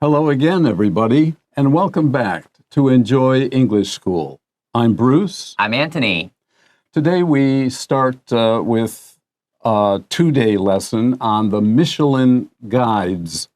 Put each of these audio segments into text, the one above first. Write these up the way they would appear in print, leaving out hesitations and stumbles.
Hello again, everybody, and welcome back to Enjoy English School. I'm Bruce. I'm Antony. Today we start with a two-day lesson on the Michelin Guides.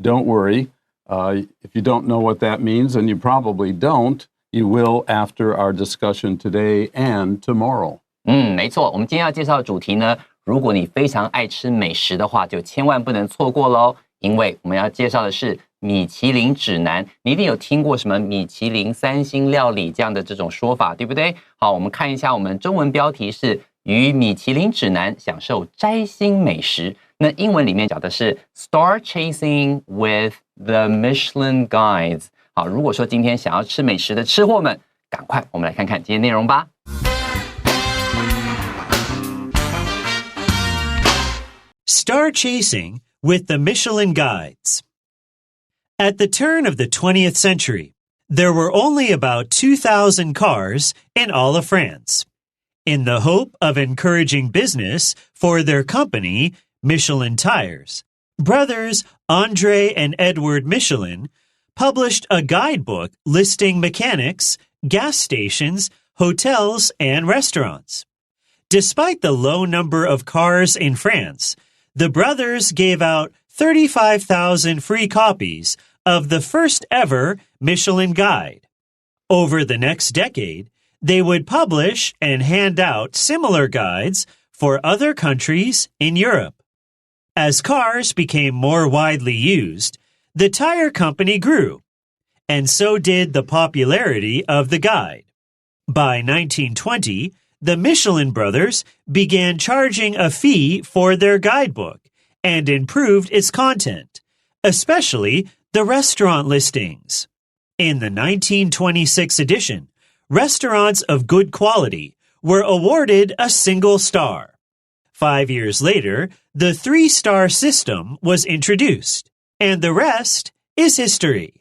Don't worry, if you don't know what that means, and you probably don't, you will after our discussion today and tomorrow. 没错，我们今天要介绍的主题呢，如果你非常爱吃美食的话，就千万不能错过咯，因为我们要介绍的是米其林指南。你一定有听过什么米其林3星料理这样的这种说法，对不对？好，我们看一下我们中文标题是与米其林指南享受摘星美食。那英文里面讲的是 Star Chasing with the Michelin Guides。好，如果说今天想要吃美食的吃货们，赶快我们来看看今天内容吧。Star Chasing with the Michelin Guides. At the turn of the 20th century, there were only about 2,000 cars in all of France. In the hope of encouraging business for their company, Michelin Tires, brothers André and Edward Michelin published a guidebook listing mechanics, gas stations, hotels, and restaurants. Despite the low number of cars in France, the brothers gave out 35,000 free copies of the first ever Michelin Guide. Over the next decade, they would publish and hand out similar guides for other countries in Europe. As cars became more widely used, the tire company grew, and so did the popularity of the guide. By 1920, the Michelin brothers began charging a fee for their guidebook and improved its content, especially the restaurant listings. In the 1926 edition, restaurants of good quality were awarded a single star. 5 years later, the 3-star system was introduced, and the rest is history.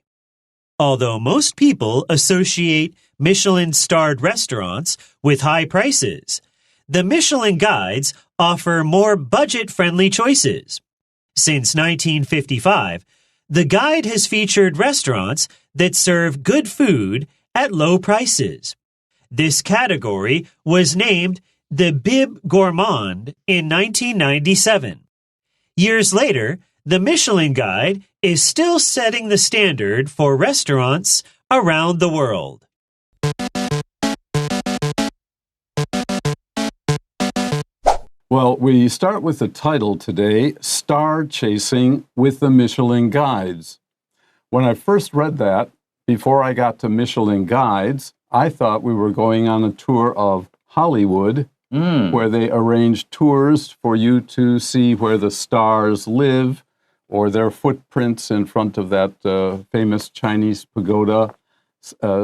Although most people associate Michelin-starred restaurants with high prices, the Michelin Guides offer more budget-friendly choices. Since 1955, the guide has featured restaurants that serve good food at low prices. This category was named the Bib Gourmand in 1997. Years later, the Michelin Guide is still setting the standard for restaurants around the world. Well, we start with the title today, Star Chasing with the Michelin Guides. When I first read that, before I got to Michelin Guides, I thought we were going on a tour of Hollywood, where they arrange tours for you to see where the stars live or their footprints in front of that famous Chinese pagoda,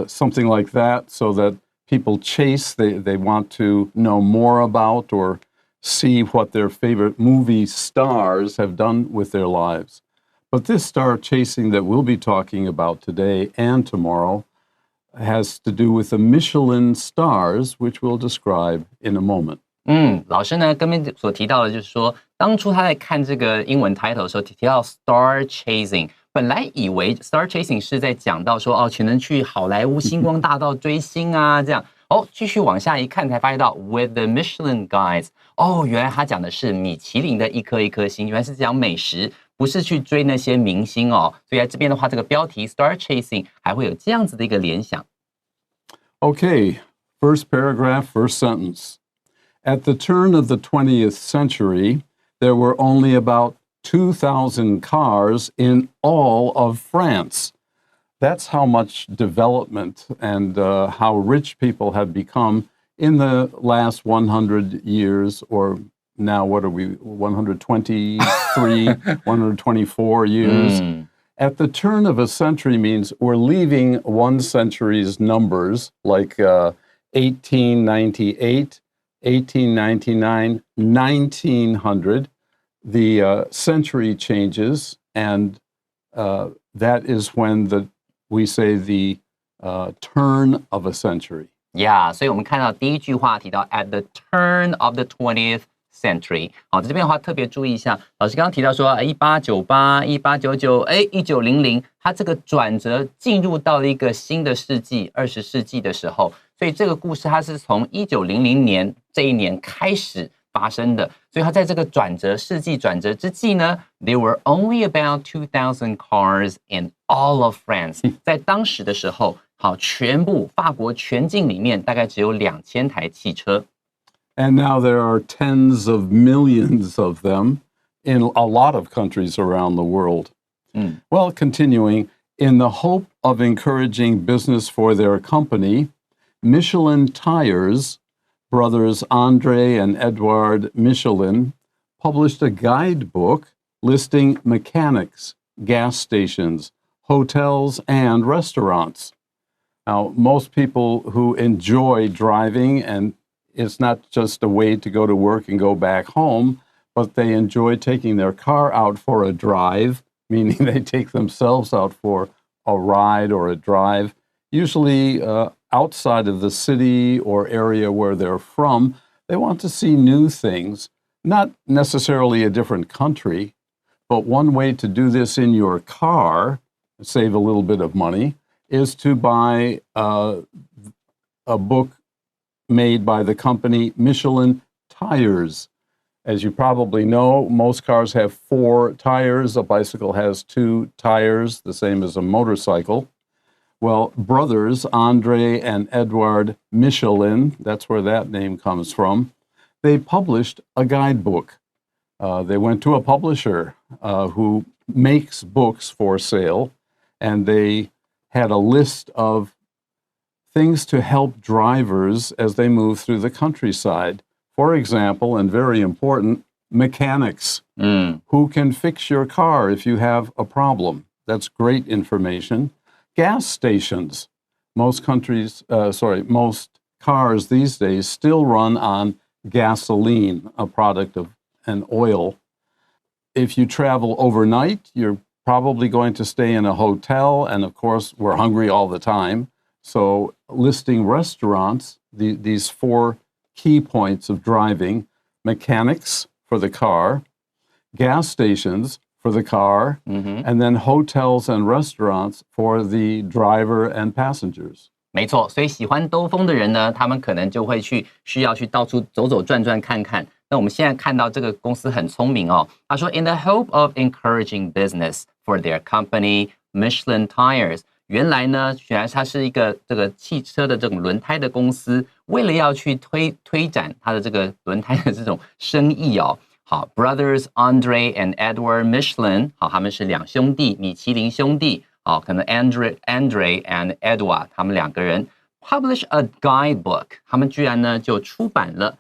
something like that, so that people chase, they want to know more about or see what their favorite movie stars have done with their lives. But this star chasing that we'll be talking about today and tomorrow has to do with the Michelin stars, which we'll describe in a moment. 老师呢，刚刚所提到的就是说，当初他在看这个英文 title 的时候，提到 Star Chasing， 本来以为 Star Chasing 是在讲到说，可能去好莱坞星光大道追星啊，这样。继续往下一看，才发现到 with the Michelin Guides， 原来他讲的是米其林的一颗一颗星，原来是讲美食，不是去追那些明星哦。所以在这边的话，这个标题 Star Chasing 还会有这样子的一个联想。Okay, first paragraph, first sentence. At the turn of the 20th century, there were only about 2,000 cars in all of France. That's how much development and how rich people have become in the last 100 years, or now what are we, 123, 124 years. At the turn of a century means we're leaving one century's numbers, like 1898, 1899, 1900. The century changes, and that is when we say the turn of a century. Yeah, 所以我们看到第一句话提到 at the turn of the 20th century。好，在这边的话特别注意一下，老师刚刚提到说1898、1899、1900，它这个转折进入到了一个新的世纪，20世纪的时候，所以这个故事它是从1900年这一年开始发生的，所以它在这个世纪转折之际呢 ，there were only about 2,000 cars in all of France。在当时的时候，好，全部法国全境里面大概只有2000台汽车。And now there are tens of millions of them in a lot of countries around the world. Well, continuing, in the hope of encouraging business for their company, Michelin Tires, brothers Andre and Edouard Michelin, published a guidebook listing mechanics, gas stations, hotels, and restaurants. Now, most people who enjoy driving, and it's not just a way to go to work and go back home, but they enjoy taking their car out for a drive, meaning they take themselves out for a ride or a drive, usually outside of the city or area where they're from. They want to see new things, not necessarily a different country, but one way to do this in your car, save a little bit of money, is to buy a book made by the company Michelin Tires. As you probably know, most cars have 4 tires. A bicycle has 2 tires, the same as a motorcycle. Well, brothers Andre and Edouard Michelin, that's where that name comes from, they published a guidebook. They went to a publisher who makes books for sale, and they had a list of things to help drivers as they move through the countryside. For example, and very important, mechanics. Who can fix your car if you have a problem? That's great information. Gas stations. Most cars these days still run on gasoline, a product of an oil. If you travel overnight, you're probably going to stay in a hotel, and of course, we're hungry all the time. So listing restaurants, these 4 key points of driving: mechanics for the car, gas stations for the car, and then hotels and restaurants for the driver and passengers. 没错，所以喜欢兜风的人呢，他们可能就会需要去到处走走转转看看。那我们现在看到这个公司很聪明哦，他说 In the hope of encouraging business for their company, Michelin Tires。原来呢，它是一个这个汽车的这种轮胎的公司，为了要去推展它的这个轮胎的这种生意哦。好 ，Brothers Andre and Edouard Michelin， 好，他们是2兄弟，米其林兄弟。好，可能 Andre and Edouard 他们2个人 publish a guidebook， 他们居然呢就出版了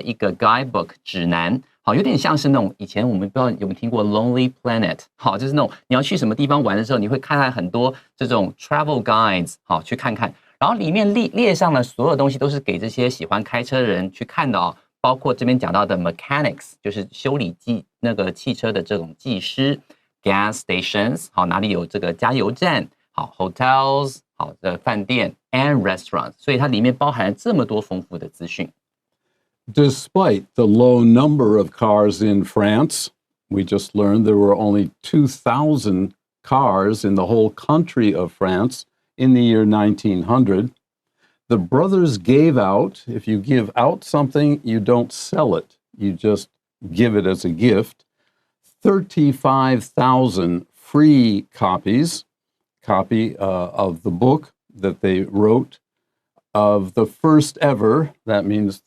一个 guidebook 指南。好，有点像是那种以前我们不知道有没有听过 Lonely Planet， 好，就是那种你要去什么地方玩的时候，你会看到很多这种 travel guides， 好，去看看，然后里面列上了所有东西都是给这些喜欢开车的人去看的哦，包括这边讲到的 mechanics， 就是修理那个汽车的这种技师 ，gas stations， 好，哪里有这个加油站，好 ，hotels， 好的饭店 ，and restaurants， 所以它里面包含了这么多丰富的资讯。Despite the low number of cars in France, we just learned there were only 2,000 cars in the whole country of France in the year 1900. The brothers gave out, if you give out something, you don't sell it. You just give it as a gift. 35,000 free copies of the book that they wrote, of the first ever, that means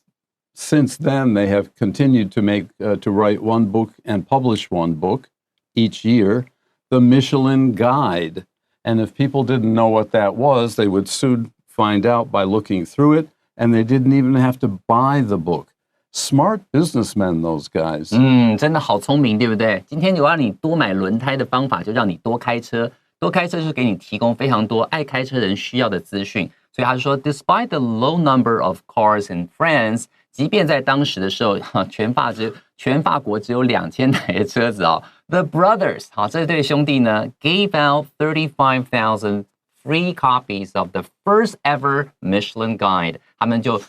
since then, they have continued to write one book and publish one book each year, the Michelin Guide. And if people didn't know what that was, they would soon find out by looking through it, and they didn't even have to buy the book. Smart businessmen, those guys. 真的好聪明，对不对？今天有让你多买轮胎的方法，就让你多开车。多开车就是给你提供非常多爱开车人需要的资讯。所以他说 ，Despite the low number of cars in France， 即便在当时的时候，全法国只有2000台的车子哦。The brothers， 好，这对兄弟呢 ，gave out 35,000 free copies of the first ever Michelin Guide， 他们就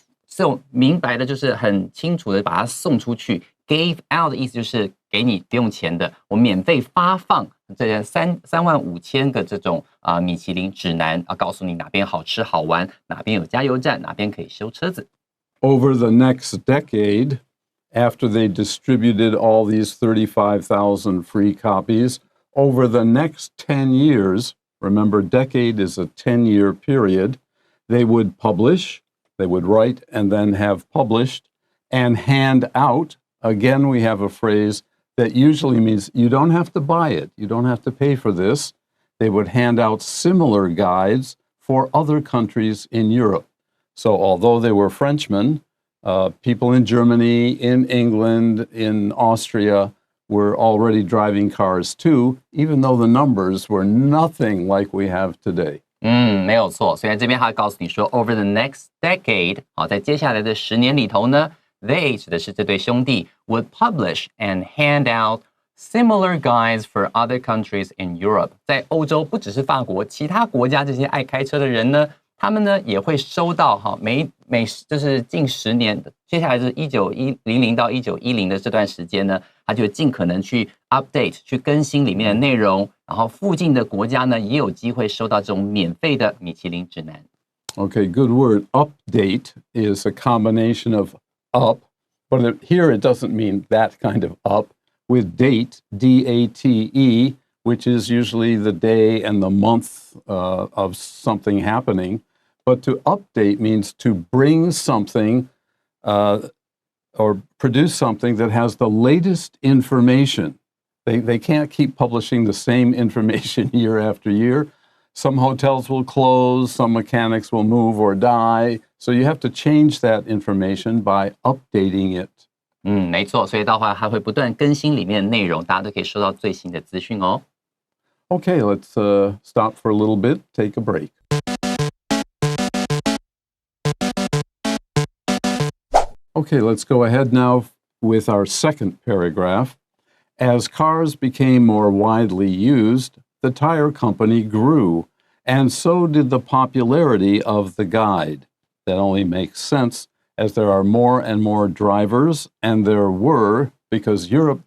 明白的就是很清楚的把它送出去。Gave out 的意思就是给你不用钱的，我免费发放这35000个这种米其林指南告诉你哪边好吃好玩，哪边有加油站，哪边可以修车子。Over the next decade, after they distributed all these 35,000 free copies, over the next 10 years, remember decade is a 10-year period, they would publish, they would write and then have published and hand out. Again, we have a phrase that usually means you don't have to buy it. You don't have to pay for this. They would hand out similar guides for other countries in Europe. So although they were Frenchmen, people in Germany, in England, in Austria were already driving cars too, even though the numbers were nothing like we have today. 没有错。所以在这边他告诉你说 ，over the next decade， 在接下来的10年里头呢。They 指的是这对兄弟 would publish and hand out similar guides for other countries in Europe. 在欧洲不只是法国，其他国家这些爱开车的人呢，他们呢也会收到每就是近10年，接下来是1900到1910的这段时间呢，他就尽可能去 update 去更新里面的内容，然后附近的国家呢也有机会收到这种免费的米其林指南。Okay, good word. Update is a combination of up, but here it doesn't mean that kind of up, with date, D-A-T-E, which is usually the day and the month of something happening. But to update means to bring something or produce something that has the latest information. They can't keep publishing the same information year after year. Some hotels will close, some mechanics will move or die. So you have to change that information by updating it. 没错，所以到后来它会不断更新里面的内容，大家都可以收到最新的资讯哦。Okay, let's stop for a little bit, take a break. Okay, let's go ahead now with our second paragraph. As cars became more widely used, the tire company grew, and so did the popularity of the guide. That only makes sense as there are more and more drivers, and there were, because Europe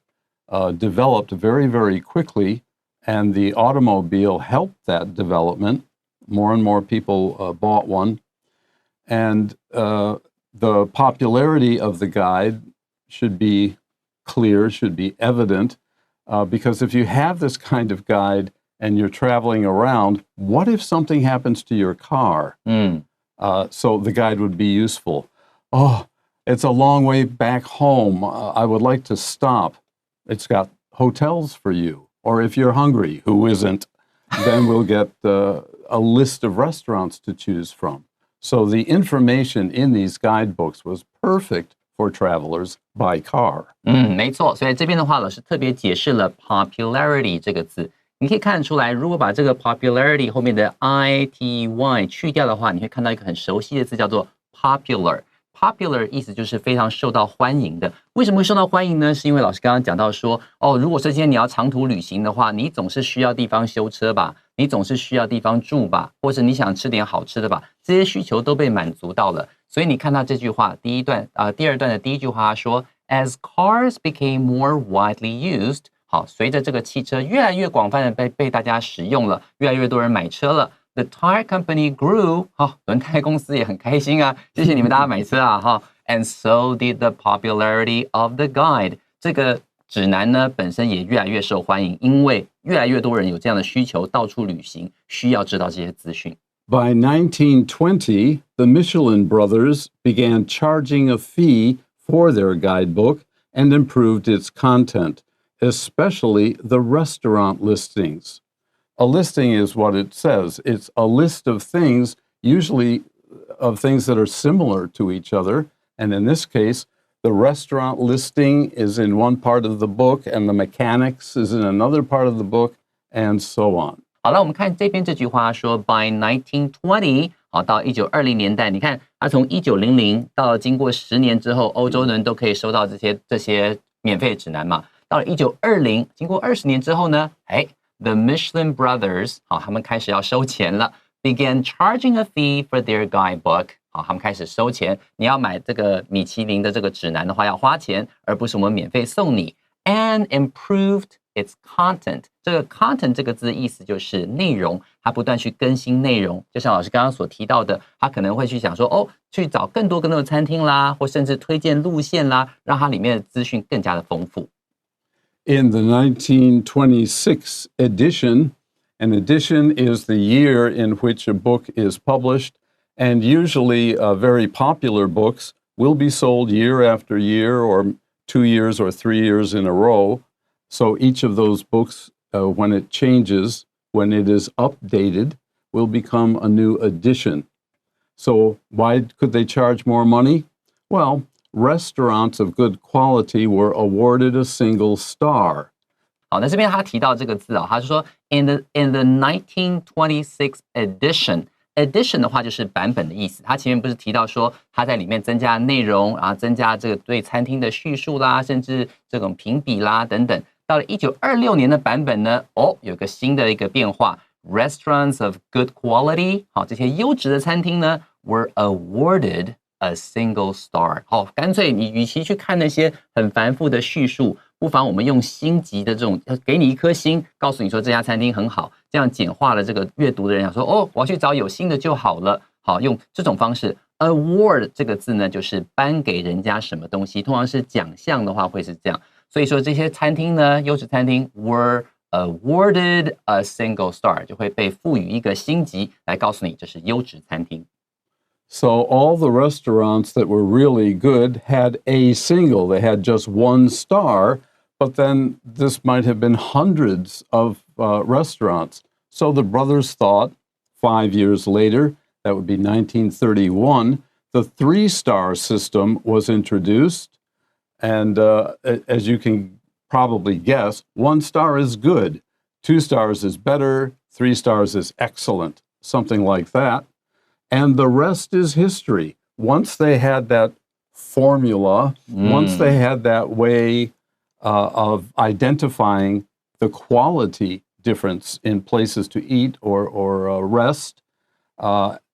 developed very, very quickly, and the automobile helped that development. More and more people bought one. And the popularity of the guide should be clear, should be evident, because if you have this kind of guide and you're traveling around, what if something happens to your car? So the guide would be useful. Oh, it's a long way back home. I would like to stop. It's got hotels for you. Or if you're hungry, who isn't? Then we'll get a list of restaurants to choose from. So the information in these guidebooks was perfect for travelers by car. 没错。所以这边的话，老师特别解释了 popularity 这个字。你可以看得出来，如果把这个 popularity 后面的 ity 去掉的话，你会看到一个很熟悉的字，叫做 popular。popular 意思就是非常受到欢迎的。为什么会受到欢迎呢？是因为老师刚刚讲到说，如果说今天你要长途旅行的话，你总是需要地方修车吧，你总是需要地方住吧，或者你想吃点好吃的吧，这些需求都被满足到了。所以你看到这句话，第二段的第一句话说 ，As cars became more widely used， 好，随着这个汽车越来越广泛的被大家使用了，越来越多人买车了。The tire company grew， 好，轮胎公司也很开心啊，谢谢你们大家买车啊，哈。And so did the popularity of the guide。这个指南呢本身也越来越受欢迎，因为越来越多人有这样的需求，到处旅行，需要知道这些资讯。By 1920, the Michelin brothers began charging a fee for their guidebook and improved its content, especially the restaurant listings. A listing is what it says. It's a list of things, usually of things that are similar to each other. And in this case, the restaurant listing is in one part of the book, and the mechanics is in another part of the book, and so on. 好了，我们看这边这句话说 by 1920， 好，到1920年代，你看它从1900到经过10年之后，欧洲人都可以收到这些免费指南嘛。到了1920，经过20年之后呢，The Michelin brothers， 好，他们开始要收钱了 ，began charging a fee for their guidebook。好，他们开始收钱。你要买这个米其林的这个指南的话，要花钱，而不是我们免费送你。And improved its content。这个 content 这个字的意思就是内容，它不断去更新内容。就像老师刚刚所提到的，他可能会去想说，去找更多的餐厅啦，或甚至推荐路线啦，让它里面的资讯更加的丰富。In the 1926 edition, an edition is the year in which a book is published, and usually very popular books will be sold year after year or 2 years or 3 years in a row. So each of those books, when it changes, when it is updated, will become a new edition. So why could they charge more money? Well, restaurants of good quality were awarded a single star. 好，那这边他提到这个字他是说 in the 1926 edition。edition 的话就是版本的意思，他前面不是提到说他在里面增加内容，然后增加这个对餐厅的叙述啦，甚至这种评比啦等等。到了1926年的版本呢，有个新的一个变化 ，restaurants of good quality， 好，这些优质的餐厅呢 were awarded a single star。好，干脆你与其去看那些很繁复的叙述，不妨我们用星级的这种，给你一颗星，告诉你说这家餐厅很好，这样简化了这个阅读的人想说，我要去找有星的就好了。好，用这种方式 ，award 这个字呢，就是颁给人家什么东西，通常是奖项的话会是这样。所以说这些餐厅呢，优质餐厅 were awarded a single star， 就会被赋予一个星级来告诉你这是优质餐厅。So all the restaurants that were really good had a single. They had just 1 star, but then this might have been hundreds of restaurants. So the brothers thought 5 years later, that would be 1931, the 3-star system was introduced. And as you can probably guess, 1 star is good, 2 stars is better, 3 stars is excellent, something like that. And the rest is history. Once they had that formula, once they had that way of identifying the quality difference in places to eat or rest,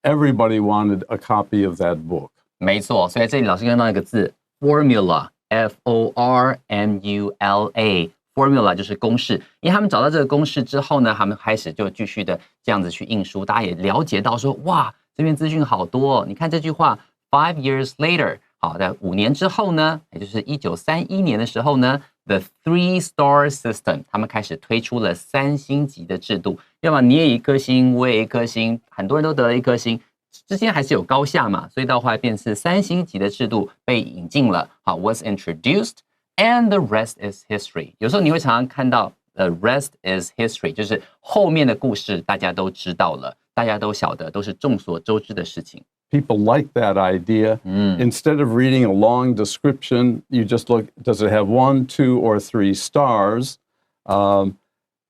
everybody wanted a copy of that book. 没错，所以这里老师看到一个字 formula。Formula 就是公式，因为他们找到这个公式之后呢，他们开始就继续的这样子去印书，大家也了解到说，哇，这边资讯好多你看这句话 ，5 years later， 好，在5年之后呢，也就是1931年的时候呢 ，the 3-star system， 他们开始推出了3星级的制度，要么你也1颗星，我也1颗星，很多人都得了1颗星。之间还是有高下嘛，所以到后来变成3星级的制度被引进了，好 ，was introduced。And the rest is history。有时候你会常常看到 the rest is history， 就是后面的故事大家都知道了，大家都晓得，都是众所周知的事情。People like that idea. Instead of reading a long description, you just look, does it have 1, 2, or 3 stars?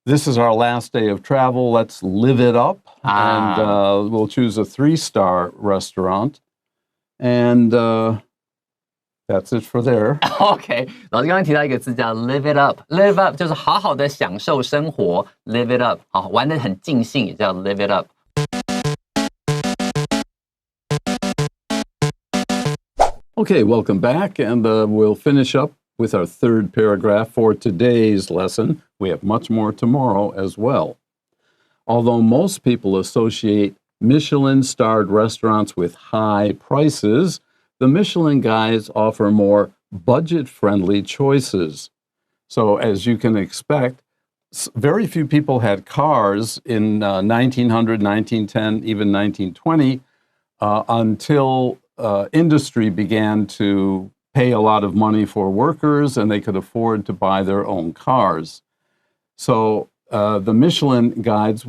This is our last day of travel. Let's live it up. And we'll choose a 3-star restaurant. And that's it for there. OK， 老师刚刚提到一个字叫 live it up。live up 就是好好的享受生活 ，live it up， 好，玩得很尽兴，也叫 live it up。Okay, welcome back, and we'll finish up with our 3rd paragraph for today's lesson. We have much more tomorrow as well. Although most people associate Michelin-starred restaurants with high prices, the Michelin Guides offer more budget-friendly choices. So as you can expect, very few people had cars in 1900, 1910, even 1920 until industry began to pay a lot of money for workers and they could afford to buy their own cars. So the Michelin Guides,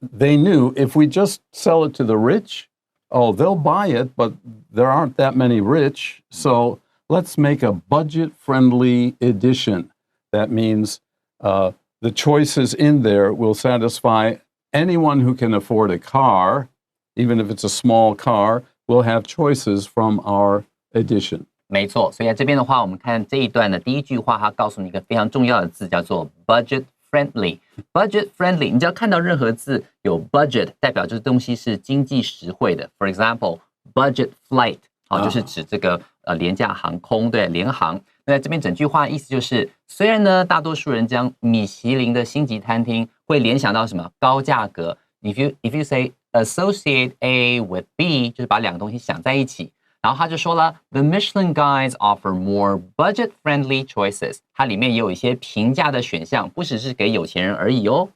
they knew if we just sell it to the rich, they'll buy it, but there aren't that many rich, so let's make a budget-friendly edition. That means the choices in there will satisfy anyone who can afford a car, even if it's a small car, will have choices from our edition. 没错，所以在这边的话，我们看这一段的第一句话，它告诉你一个非常重要的字，叫做 budget-friendly。budget friendly， 你只要看到任何字有 budget， 代表这东西是经济实惠的。For example, budget flight， 就是指这个廉价航空，对，联航。那在这边整句话的意思就是，虽然呢，大多数人将米其林的星级餐厅会联想到什么高价格 ，if you say associate A with B， 就是把两个东西想在一起。然后他就说了 ，The Michelin Guides offer more budget-friendly choices。它里面也有一些平价的选项，不只是给有钱人而已哦。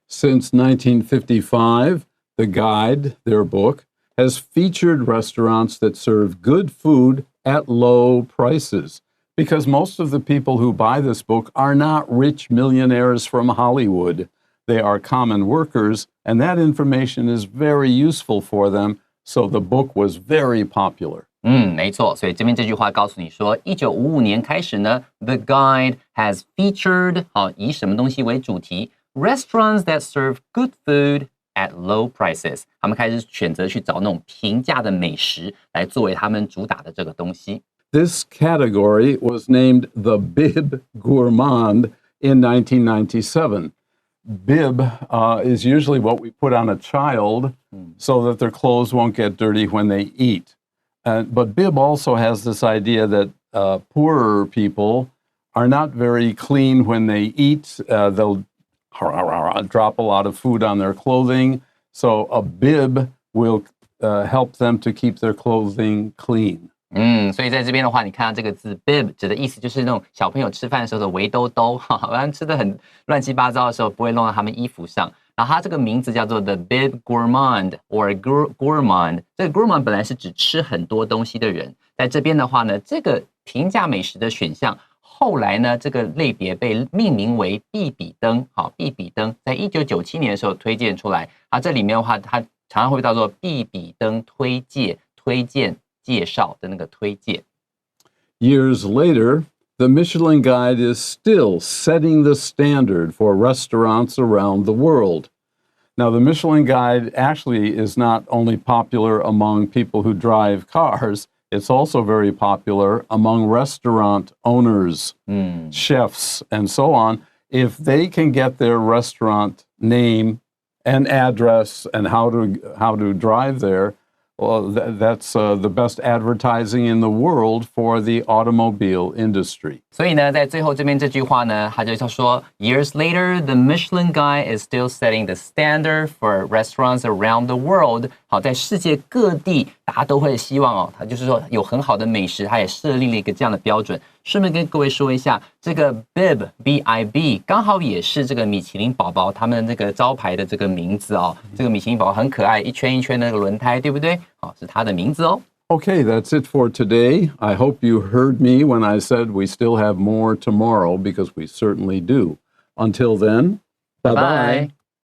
Since 1955, the Guide, their book, has featured restaurants that serve good food at low prices. Because most of the people who buy this book are not rich millionaires from Hollywood. They are common workers, and that information is very useful for them, so the book was very popular. 没错，所以这边这句话告诉你说，1955年开始呢 ，The Guide has featured 以什么东西为主题 ？Restaurants that serve good food at low prices。他们开始选择去找那种平价的美食来作为他们主打的这个东西。This category was named the Bib Gourmand in 1997. Bib is usually what we put on a child so that their clothes won't get dirty when they eat. But Bib also has this idea that poorer people are not very clean when they eat. They'll drop a lot of food on their clothing. So a bib will help them to keep their clothing clean. 所以在这边的话，你看到这个字 bib 指的意思就是那种小朋友吃饭的时候的围兜兜，好像吃的很乱七八糟的时候不会弄到他们衣服上。然后它这个名字叫做 The Bib Gourmand or Gourmand。这个 Gourmand 本来是指吃很多东西的人，在这边的话呢，这个平价美食的选项，后来呢这个类别被命名为必比登。好，必比登在1997年的时候推荐出来。这里面的话，它常常会叫做必比登推荐。介绍的那个推荐。Years later, the Michelin Guide is still setting the standard for restaurants around the world. Now, the Michelin Guide actually is not only popular among people who drive cars, it's also very popular among restaurant owners, chefs, and so on. If they can get their restaurant name and address and how to drive there, well, that's the best advertising in the world for the automobile industry. 所以呢，在最后这边这句话呢，他就说 Years later, the Michelin Guide is still setting the standard for restaurants around the world. 好，在世界各地，大家都会希望他就是说有很好的美食，他也设立了一个这样的标准。顺便跟各位说一下，这个 Bib B-I-B 刚好也是这个米其林宝宝他们这个招牌的这个名字哦。这个米其林宝宝很可爱，一圈一圈的那个轮胎，对不对？好，是它的名字哦。Okay, that's it for today. I hope you heard me when I said we still have more tomorrow because we certainly do. Until then, bye-bye.